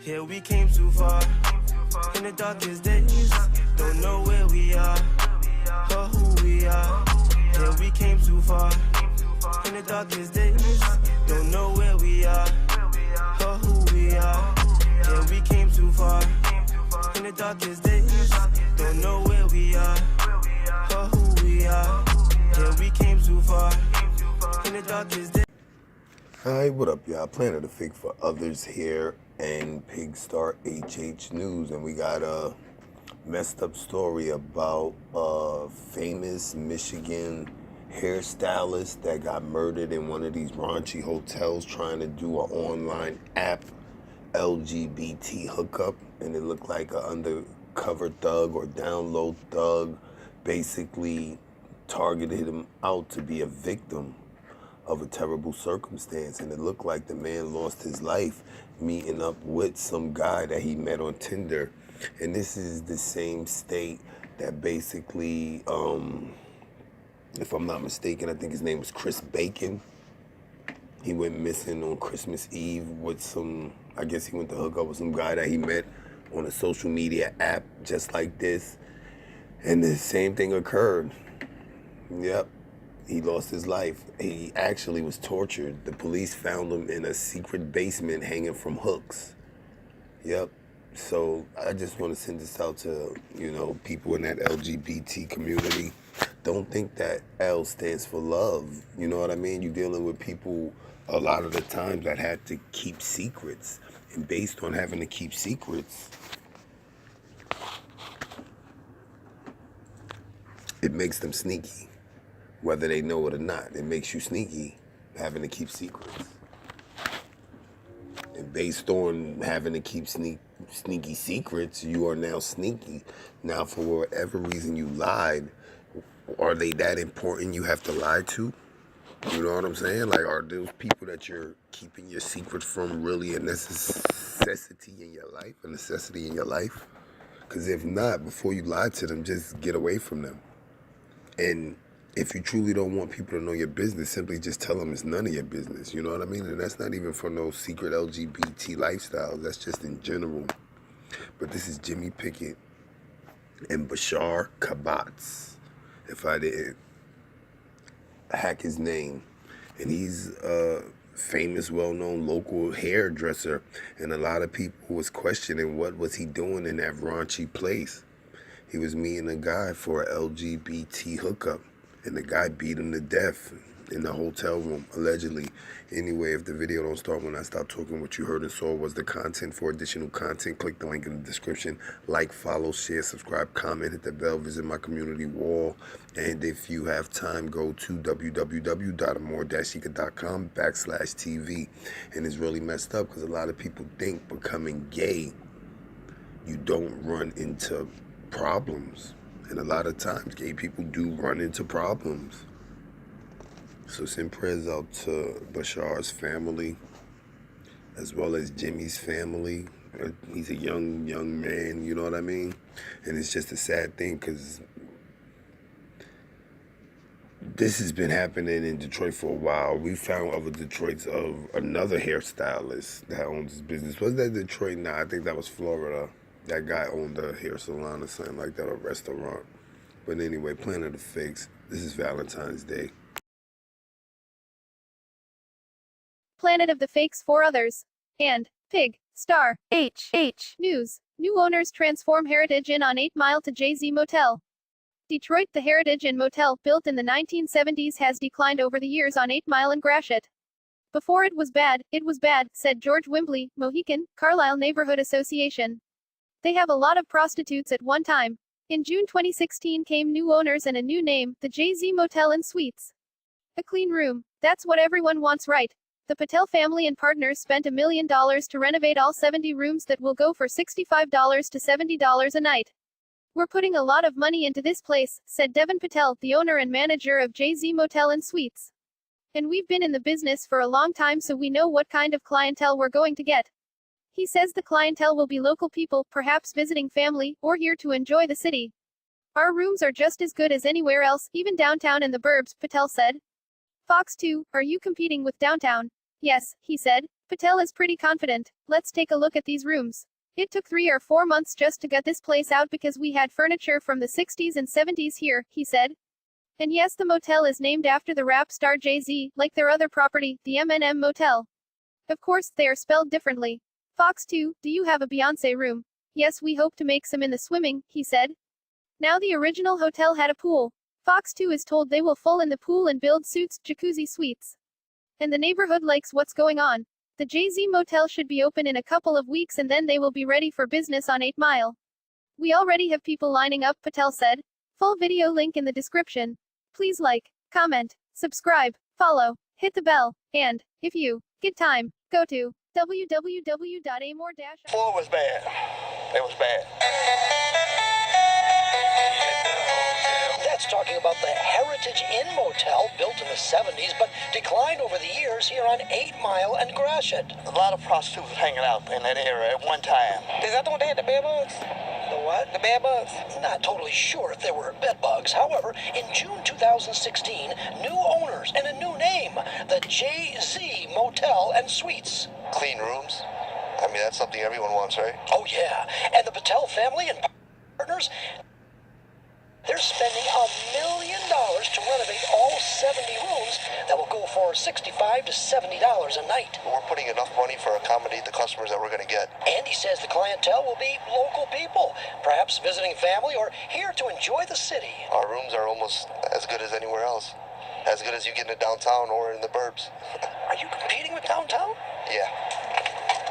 Yeah, we came too far in the darkest days. Don't know where we are or who we are. Yeah, we came too far in the darkest days. Don't know where we are or who we are. Yeah, we came too far in the darkest days. Don't know where we are or who we are. Yeah, we came too far in the darkest days. Hi, what up, y'all? Planet of Fake for Others here, and Pigstar HH News, and we got a messed up story about a famous Michigan hairstylist that got murdered in one of these raunchy hotels trying to do an online app LGBT hookup, and it looked like an undercover thug or download thug basically targeted him out to be a victim of a terrible circumstance, and it looked like the man lost his life meeting up with some guy that he met on Tinder. And this is the same state that basically, if I'm not mistaken, I think his name was Chris Bacon. He went missing on Christmas Eve with some, I guess he went to hook up with some guy that he met on a social media app just like this. And the same thing occurred. Yep. He lost his life. He actually was tortured. The police found him in a secret basement hanging from hooks. Yep. So I just want to send this out to, people in that LGBT community. Don't think that L stands for love. You know what I mean? You're dealing with people a lot of the times that had to keep secrets. And based on having to keep secrets, it makes them sneaky. Whether they know it or not, it makes you sneaky, having to keep secrets. And based on having to keep sneaky secrets, you are now sneaky. Now, for whatever reason you lied, are they that important you have to lie to? You know what I'm saying? Like, are those people that you're keeping your secret from really a necessity in your life? A necessity in your life? Because if not, before you lie to them, just get away from them. And if you truly don't want people to know your business, simply just tell them it's none of your business. You know what I mean? And that's not even for no secret LGBT lifestyles. That's just in general. But this is Jimmy Pickett and Bashar Kallabat, if I didn't hack his name. And he's a famous, well-known local hairdresser. And a lot of people was questioning what was he doing in that raunchy place. He was meeting a guy for an LGBT hookup. And the guy beat him to death in the hotel room, allegedly. Anyway, if the video don't start when I stop talking, what you heard and saw was the content. For additional content, click the link in the description. Like, follow, share, subscribe, comment, hit the bell, visit my community wall. And if you have time, go to www.amor-chica.com/TV. And it's really messed up because a lot of people think becoming gay, you don't run into problems. And a lot of times, gay people do run into problems. So send prayers out to Bashar's family, as well as Jimmy's family. He's a young man, you know what I mean? And it's just a sad thing because this has been happening in Detroit for a while. We found other Detroits of another hairstylist that owns his business. Was that Detroit? Nah, I think that was Florida. That guy owned a hair salon or something like that, a restaurant. But anyway, Planet of Fakes. This is Valentine's Day. Planet of the Fakes for Others. And Pigstar HH News. New owners transform Heritage Inn on 8 Mile to JZ Motel. Detroit. The Heritage Inn Motel, built in the 1970s, has declined over the years on 8 Mile and Gratiot. Before it was bad, said George Wimbley, Mohican, Carlisle Neighborhood Association. They have a lot of prostitutes at one time. In June 2016 came new owners and a new name, the JZ Motel and Suites. A clean room. That's what everyone wants, right? The Patel family and partners spent $1 million to renovate all 70 rooms that will go for $65 to $70 a night. We're putting a lot of money into this place, said Devin Patel, the owner and manager of JZ Motel and Suites. And we've been in the business for a long time, so we know what kind of clientele we're going to get. He says the clientele will be local people, perhaps visiting family, or here to enjoy the city. Our rooms are just as good as anywhere else, even downtown and the burbs, Patel said. Fox 2, are you competing with downtown? Yes, he said. Patel is pretty confident. Let's take a look at these rooms. It took 3 or 4 months just to get this place out because we had furniture from the 60s and 70s here, he said. And yes, the motel is named after the rap star JZ, like their other property, the M&M Motel. Of course, they are spelled differently. Fox 2, do you have a Beyoncé room? Yes, we hope to make some in the swimming, he said. Now the original hotel had a pool. Fox 2 is told they will fill in the pool and build suites, jacuzzi suites. And the neighborhood likes what's going on. The JZ Motel should be open in a couple of weeks and then they will be ready for business on 8 Mile. We already have people lining up, Patel said. Full video link in the description. Please like, comment, subscribe, follow, hit the bell, and, if you get time, go to www.amore- Floor was bad. It was bad. That's talking about the Heritage Inn Motel built in the 70s but declined over the years here on 8 Mile and Gratiot. A lot of prostitutes hanging out in that area at one time. Is that the one they had the bed bugs? The what? The bed bugs? Not totally sure if there were bed bugs. However, in June 2016, new owners and a new name, the JZ Motel and Suites. Clean rooms? I mean, that's something everyone wants, right? Oh, yeah. And the Patel family and partners, they're spending $1 million to renovate all 70 rooms that will go for $65 to $70 a night. We're putting enough money for accommodate the customers that we're going to get. Andy says the clientele will be local people, perhaps visiting family or here to enjoy the city. Our rooms are almost as good as anywhere else. As good as you get in the downtown or in the burbs. Are you competing with downtown? Yeah.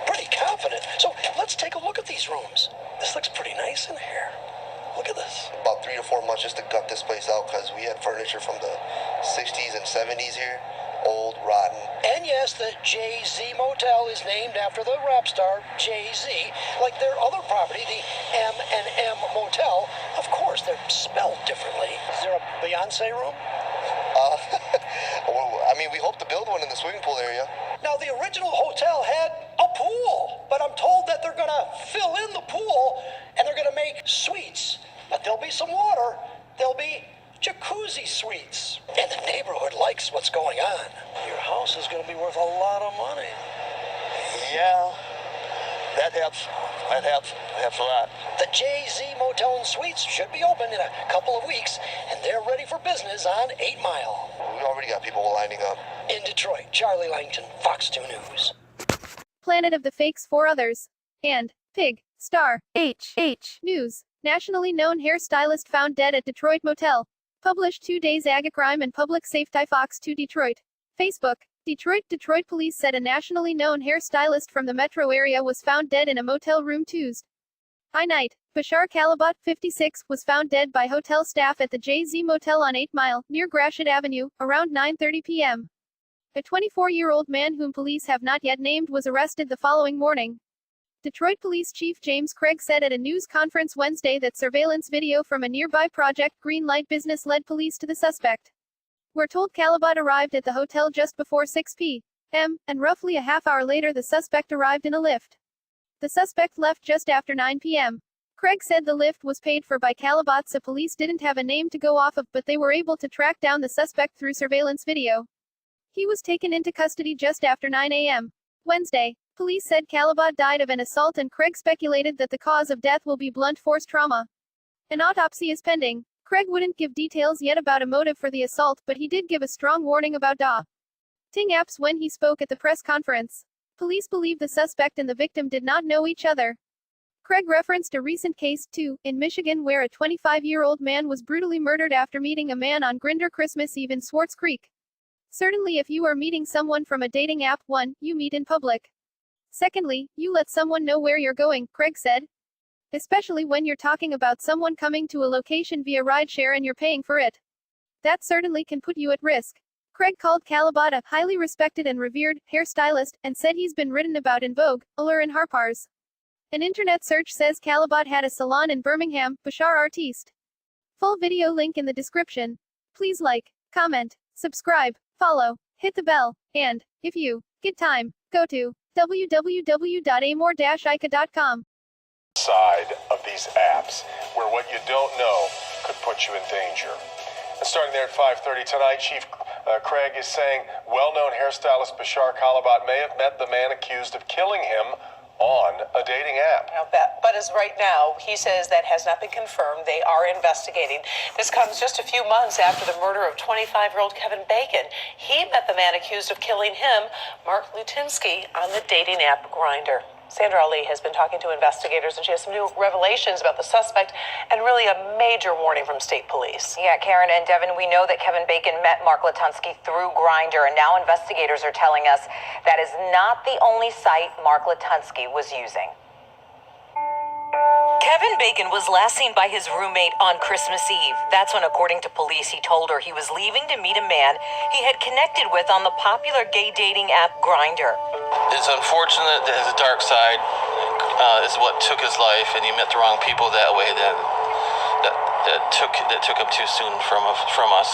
Pretty confident. So let's take a look at these rooms. This looks pretty nice in here. Look at this. About 3 or 4 months just to gut this place out because we had furniture from the 60s and 70s here. Old, rotten. And yes, the JZ Motel is named after the rap star Jay-Z, like their other property, the M&M Motel. Of course, they're spelled differently. Is there a Beyoncé room? Well, I mean, we hope to build one in the swimming pool area. Now, the original hotel had a pool, but I'm told that they're going to fill in the pool and they're going to make suites. But there'll be some water. There'll be jacuzzi suites. And the neighborhood likes what's going on. Your house is going to be worth a lot of money. Yeah, that helps. That helps a lot. The JZ Motel and Suites should be open in a couple of weeks, and they're ready for business on 8 Mile. We already got people lining up. In Detroit, Charlie Langton, Fox 2 News. Planet of the Fakes 4 others. And, Pig, Star, H News. Nationally known hairstylist found dead at Detroit motel. Published 2 days Agacrime and Public Safety Fox 2 Detroit. Facebook. Detroit police said a nationally known hairstylist from the metro area was found dead in a motel room Tuesday night. Bashar Kallabat, 56, was found dead by hotel staff at the JZ Motel on 8 Mile, near Gratiot Avenue, around 9:30 p.m. A 24-year-old man whom police have not yet named was arrested the following morning. Detroit Police Chief James Craig said at a news conference Wednesday that surveillance video from a nearby Project Green Light business led police to the suspect. We're told Kallabat arrived at the hotel just before 6 p.m., and roughly a half hour later the suspect arrived in a lift. The suspect left just after 9 p.m. Craig said the lift was paid for by Kallabat, so police didn't have a name to go off of, but they were able to track down the suspect through surveillance video. He was taken into custody just after 9 a.m. Wednesday. Police said Kallabat died of an assault and Craig speculated that the cause of death will be blunt force trauma. An autopsy is pending. Craig wouldn't give details yet about a motive for the assault, but he did give a strong warning about ting apps when he spoke at the press conference. Police believe the suspect and the victim did not know each other. Craig referenced a recent case, too, in Michigan where a 25-year-old man was brutally murdered after meeting a man on Grindr Christmas Eve in Swartz Creek. Certainly if you are meeting someone from a dating app, 1, you meet in public. Secondly, you let someone know where you're going, Craig said. Especially when you're talking about someone coming to a location via rideshare and you're paying for it. That certainly can put you at risk. Craig called Kallabat a highly respected and revered hairstylist, and said he's been written about in Vogue, Allure and Harper's. An internet search says Kallabat had a salon in Birmingham, Bashar Artiste. Full video link in the description. Please like, comment, subscribe, follow, hit the bell, and, if you get time, go to www.amore-ica.com. Side of these apps, where what you don't know could put you in danger. And starting there at 5:30 tonight, Chief Craig is saying well-known hairstylist Bashar Kallabat may have met the man accused of killing him on a dating app. But as right now, he says that has not been confirmed. They are investigating. This comes just a few months after the murder of 25-year-old Kevin Bacon. He met the man accused of killing him, Mark Lutinsky, on the dating app Grindr. Sandra Ali has been talking to investigators, and she has some new revelations about the suspect and really a major warning from state police. Yeah, Karen and Devin, we know that Kevin Bacon met Mark Latunsky through Grindr, and now investigators are telling us that is not the only site Mark Latunsky was using. Kevin Bacon was last seen by his roommate on Christmas Eve. That's when, according to police, he told her he was leaving to meet a man he had connected with on the popular gay dating app Grindr. It's unfortunate that his dark side is what took his life, and he met the wrong people that way. That took him too soon from us.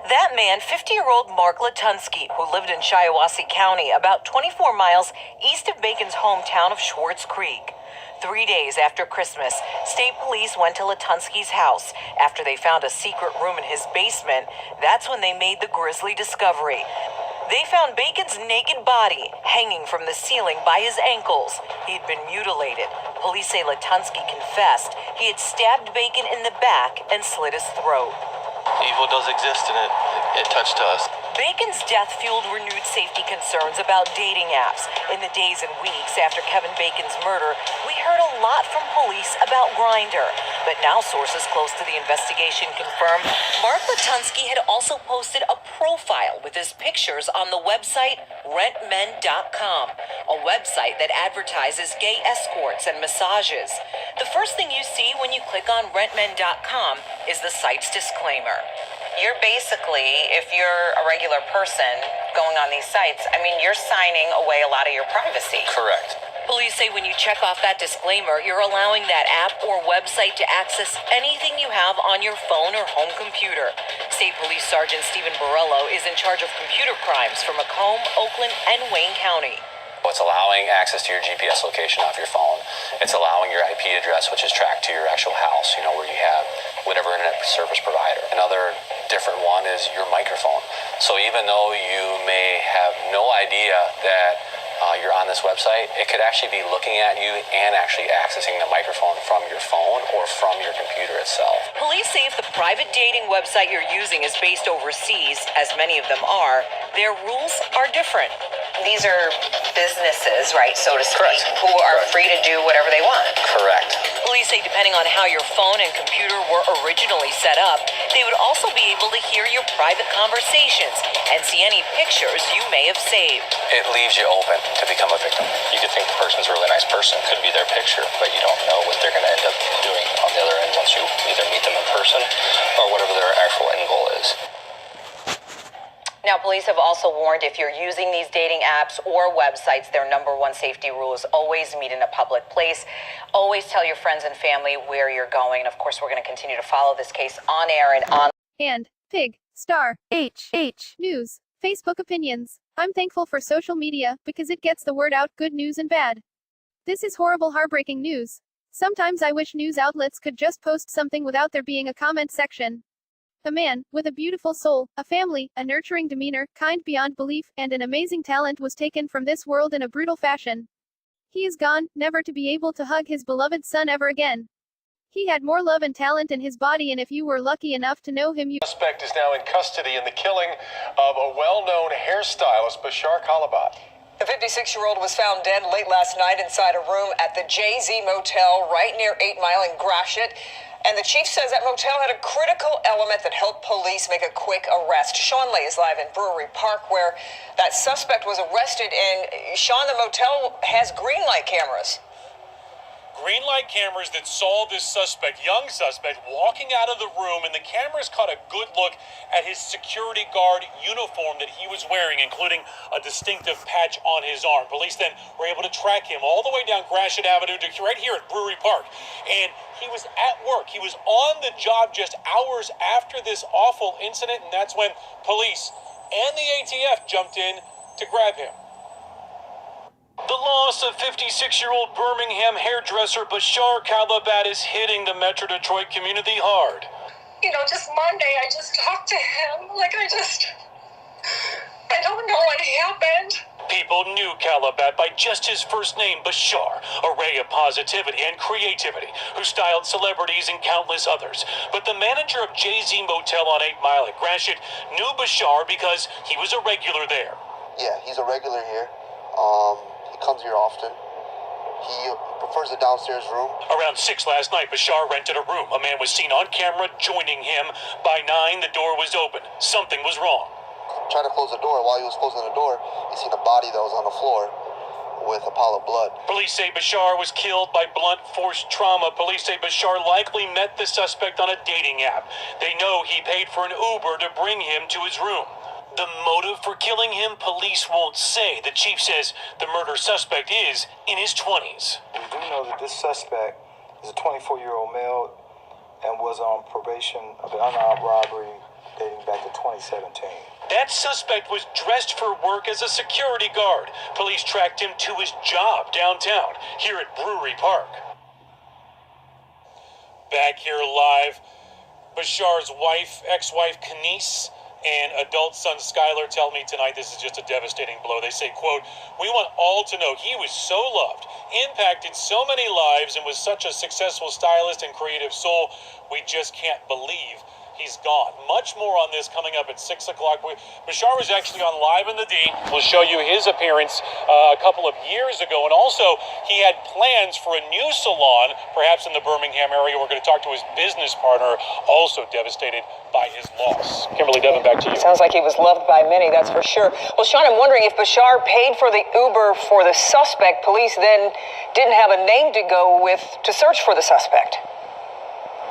That man, 50-year-old Mark Latunsky, who lived in Shiawassee County, about 24 miles east of Bacon's hometown of Schwartz Creek. 3 days after Christmas, state police went to Latunsky's house. After they found a secret room in his basement, that's when they made the grisly discovery. They found Bacon's naked body hanging from the ceiling by his ankles. He'd been mutilated. Police say Latunsky confessed he had stabbed Bacon in the back and slit his throat. Evil does exist, and it touched us. Bacon's death fueled renewed safety concerns about dating apps. In the days and weeks after Kevin Bacon's murder, we heard a lot from police about Grindr. But now sources close to the investigation confirm Mark Latunsky had also posted a profile with his pictures on the website rentmen.com, a website that advertises gay escorts and massages. The first thing you see when you click on rentmen.com is the site's disclaimer. You're basically, if you're a regular person going on these sites, you're signing away a lot of your privacy. Correct. Police say when you check off that disclaimer, you're allowing that app or website to access anything you have on your phone or home computer. State Police Sergeant Stephen Borello is in charge of computer crimes for Macomb, Oakland, and Wayne County. It's allowing access to your GPS location off your phone. It's allowing your IP address, which is tracked to your actual house, where you have whatever internet service provider. Another different one is your microphone. So even though you may have no idea that you're on this website, it could actually be looking at you and actually accessing the microphone from your phone or from your computer itself. Police say if the private dating website you're using is based overseas, as many of them are, their rules are different. These are businesses, right, so to speak, Correct. who are free to do whatever they want. Correct. Police say depending on how your phone and computer were originally set up, they would also be able to hear your private conversations and see any pictures you may have saved. It leaves you open to become a victim. You could think the person's a really nice person, could be their picture, but you don't know what they're going to end up doing on the other end once you either meet them in person or whatever their actual end goal is. Now, police have also warned if you're using these dating apps or websites, their number one safety rule is always meet in a public place. Always tell your friends and family where you're going. And of course, we're going to continue to follow this case on air and on. And Pig Star HH News Facebook opinions. I'm thankful for social media because it gets the word out, good news and bad. This is horrible, heartbreaking news. Sometimes I wish news outlets could just post something without there being a comment section. A man, with a beautiful soul, a family, a nurturing demeanor, kind beyond belief, and an amazing talent was taken from this world in a brutal fashion. He is gone, never to be able to hug his beloved son ever again. He had more love and talent in his body, and if you were lucky enough to know him, you... The suspect is now in custody in the killing of a well-known hairstylist, Bashar Kallabat. The 56-year-old was found dead late last night inside a room at the JZ Motel right near 8 Mile in Gratiot. And the chief says that motel had a critical element that helped police make a quick arrest. Sean Lay is live in Brewery Park where that suspect was arrested. And Sean, the motel has green light cameras. Green light cameras that saw this suspect, young suspect, walking out of the room, and the cameras caught a good look at his security guard uniform that he was wearing, including a distinctive patch on his arm. Police then were able to track him all the way down Gratiot Avenue to right here at Brewery Park. And he was at work. He was on the job just hours after this awful incident, and that's when police and the ATF jumped in to grab him. The loss of 56-year-old Birmingham hairdresser Bashar Kallabat is hitting the Metro Detroit community hard. just Monday, I just talked to him. I don't know what happened. People knew Kallabat by just his first name, Bashar, a ray of positivity and creativity, who styled celebrities and countless others. But the manager of JZ Motel on 8 Mile at Gratiot knew Bashar because he was a regular there. Yeah, he's a regular here. He comes here often. He prefers the downstairs room. Around 6 last night, Bashar rented a room. A man was seen on camera joining him. By 9, the door was open. Something was wrong. Trying to close the door. While he was closing the door, he seen a body that was on the floor with a pile of blood. Police say Bashar was killed by blunt force trauma. Police say Bashar likely met the suspect on a dating app. They know he paid for an Uber to bring him to his room. The motive for killing him, police won't say. The chief says the murder suspect is in his 20s. We do know that this suspect is a 24-year-old male and was on probation of an unarmed robbery dating back to 2017. That suspect was dressed for work as a security guard. Police tracked him to his job downtown, here at Brewery Park. Back here live, Bashar's wife, ex-wife Kenise, and adult son Skylar tell me tonight this is just a devastating blow. They say, quote, "We want all to know he was so loved, impacted so many lives, and was such a successful stylist and creative soul. We just can't believe he's gone." Much more on this coming up at 6 o'clock. Bashar was actually on Live in the D. We'll show you his appearance a couple of years ago. And also, he had plans for a new salon, perhaps in the Birmingham area. We're going to talk to his business partner, also devastated by his loss. Kimberly Devin, back to you. Sounds like he was loved by many, that's for sure. Well, Sean, I'm wondering if Bashar paid for the Uber for the suspect. Police then didn't have a name to go with to search for the suspect.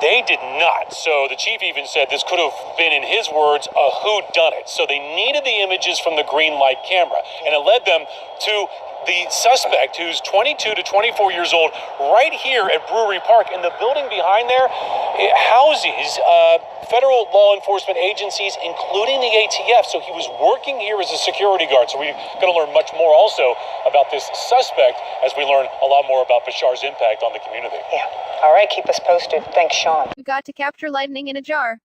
They did not. So the chief even said this could have been, in his words, a whodunit. So they needed the images from the green light camera, and it led them to the suspect, who's 22 to 24 years old, right here at Brewery Park. And the building behind there, it houses federal law enforcement agencies, including the ATF. So he was working here as a security guard. So we're going to learn much more also about this suspect as we learn a lot more about Bashar's impact on the community. Yeah. All right, keep us posted. Thanks, Sean. We got to capture lightning in a jar.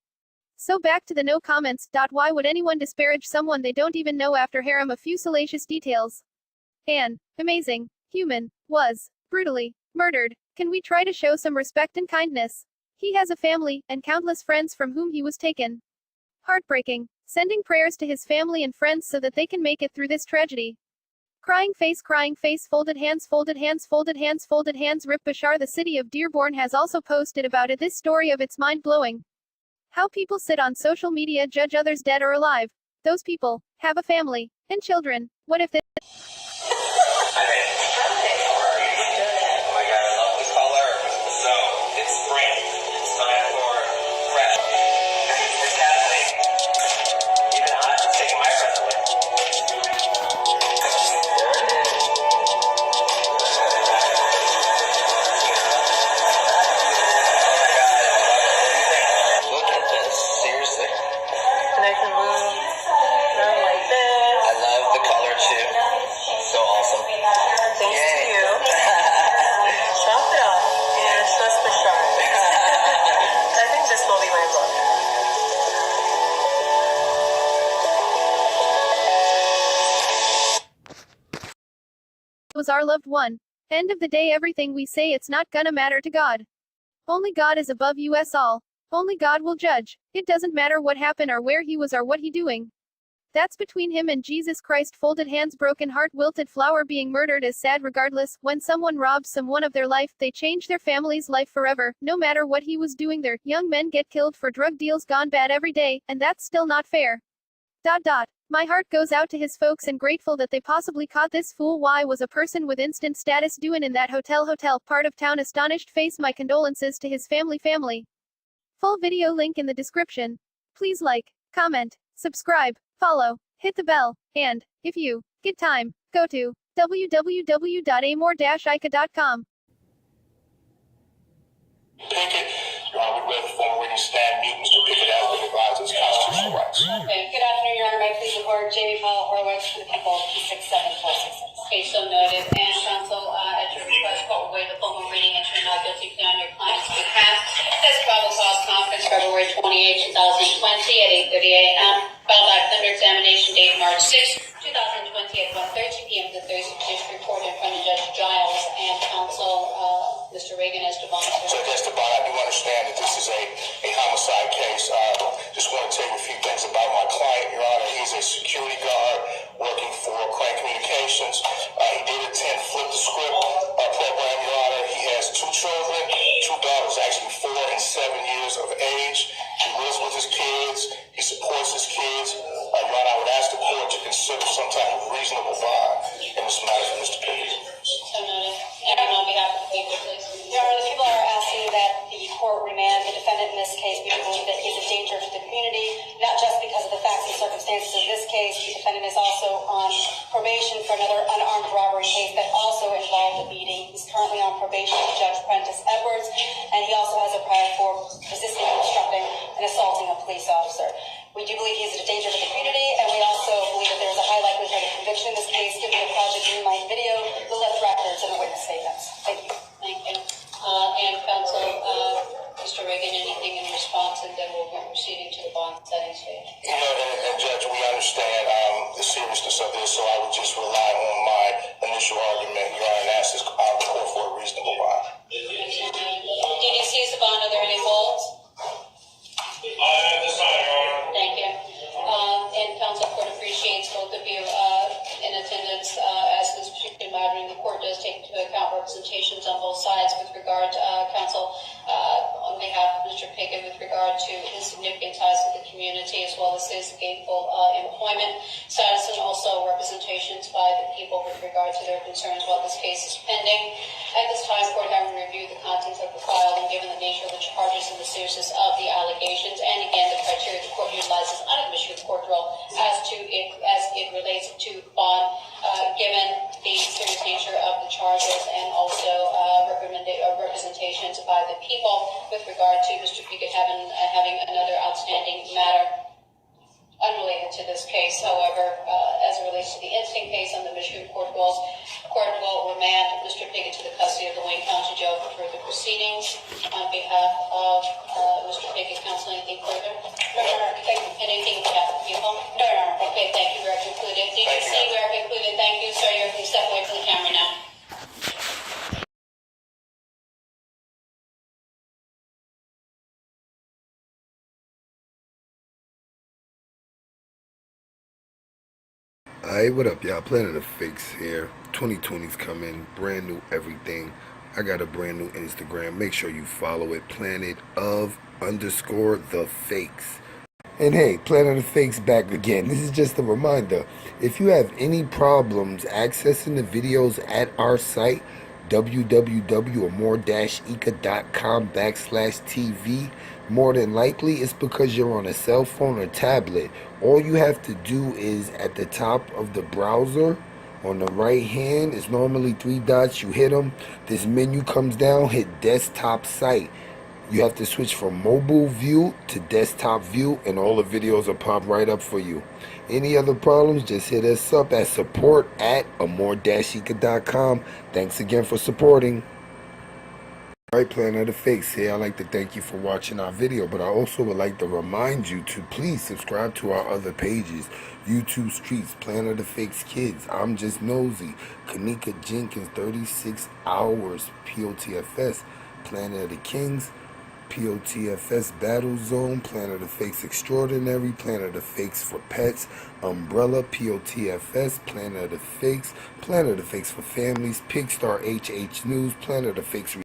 So back to the no comments. Why would anyone disparage someone they don't even know after harem a few salacious details? An amazing human was brutally murdered. Can we try to show some respect and kindness? He has a family and countless friends from whom he was taken. Heartbreaking. Sending prayers to his family and friends so that they can make it through this tragedy. Crying face, folded hands, folded hands, folded hands, folded hands. Rip Bashar. The city of Dearborn has also posted about it. This story of it's mind-blowing. How people sit on social media, judge others dead or alive. Those people have a family and children. What if they... was our loved one. End of the day, everything we say, it's not gonna matter to God. Only God is above us all. Only God will judge. It doesn't matter what happened or where he was or what he doing. That's between him and Jesus Christ. Folded hands, broken heart, wilted flower. Being murdered is sad regardless. When someone robs someone of their life, they change their family's life forever. No matter what he was doing there, young men get killed for drug deals gone bad every day, and that's still not fair. My heart goes out to his folks and grateful that they possibly caught this fool. Why was a person with instant status doing in that hotel part of town? Astonished face. My condolences to his family. Full video link in the description. Please like, comment, subscribe, follow, hit the bell, and, if you get time, go to www.amor-ica.com. Pickett, Your Honor, would the former witness stand mute. Mr. Pickett has been advised of his constitutional rights. Okay. Good afternoon, Your Honor. May I please report Jamie Horowitz for the people, 267-466. Okay, so noted. And counsel, at your request, court will waive the formal reading and enter not guilty plea on your client's behalf. This probable cause conference, February 28, March 6, 2020 at 1:30 p.m. The Thursday petition report in front of Judge Giles and counsel, Mr. Reagan as Devon. Judge Esteban, I do understand that this is a homicide case. Just want to tell you a few things about my client, Your Honor. He's a security guard working for Crane Communications. He did attend Flip the Script program, Your Honor. He has 2 children, 2 daughters, actually 4 and 7 years of age. He lives with his kids. He supports his kids. Your Honor, I would ask the court to consider some type of reasonable bond in this matter for Mr. Pickett. So noted. And on behalf of the people, please. Your Honor, the people are asking that the court remand the defendant in this case. We believe that he's a danger to the community, not just because of the facts and circumstances of this case. The defendant is also on probation for another unarmed robbery case that also involved a beating. He's currently on probation with Judge Prentice Edwards, and he also has a prior for resisting, obstructing, and assaulting a police officer. We do believe he's a danger to the community, and we also believe that there is a high likelihood of conviction in this case, given the Project Greenlight video, the left records, and the witness statements. Thank you. Thank you. And counsel, Mr. Reagan, anything in response, and then we'll be proceeding to the bond setting stage. You know, and Judge, we understand the seriousness of this, so I would just rely on my initial argument, Your Honor, and ask this court for a reasonable bond. Did you seize the bond? Are there any holds? At this time, Your Honor. Thank you. And counsel, court appreciates both of you in attendance as this particular matter. The court does take into account representations on both sides with regard to counsel on behalf of Mr. Pickett with regard to his significant ties to the community as well as his gainful employment status, and also representations by the people with regard to their concerns while this case is pending. At this time, court having reviewed the contents of the file and given the nature of the charges and the seriousness of the allegations, and again the criteria the court utilizes under the Michigan court rule as it relates to bond, given the serious nature of the charges and also representations by the people with regard to Mr. Pickett having another outstanding matter unrelated to this case. However, as it relates to the instant case on the Michigan court rules, court will remand Mr. Pickett to the custody of the Wayne County Jail for further proceedings. On behalf of Mr. Pickett, counsel, anything further? No, Your Honor. Anything on behalf of the people? No, Your Honor. Okay, thank you. We are concluded. DGC, we are concluded. Thank you, sir. You can step away from the camera now. Alright, what up, y'all? Planet of Fakes here. 2020's coming, brand new everything. I got a brand new Instagram. Make sure you follow it, Planet_the_Fakes. And hey, Planet of Fakes back again. This is just a reminder. If you have any problems accessing the videos at our site, www.amore-eka.com/TV, more than likely it's because you're on a cell phone or tablet. All you have to do is at the top of the browser on the right hand, it's normally 3 dots. You hit them, this menu comes down, hit desktop site. You have to switch from mobile view to desktop view, and all the videos will pop right up for you. Any other problems, just hit us up at support@amore-eka.com. Thanks again for supporting. Alright, Planet of the Fakes here. I'd like to thank you for watching our video, but I also would like to remind you to please subscribe to our other pages. YouTube Streets, Planet of the Fakes Kids, I'm Just Nosy, Kanika Jenkins, 36 Hours, POTFS, Planet of the Kings, POTFS Battle Zone, Planet of the Fakes Extraordinary, Planet of the Fakes for Pets, Umbrella, POTFS, Planet of the Fakes for Families, Pigstar HH News, Planet of the Fakes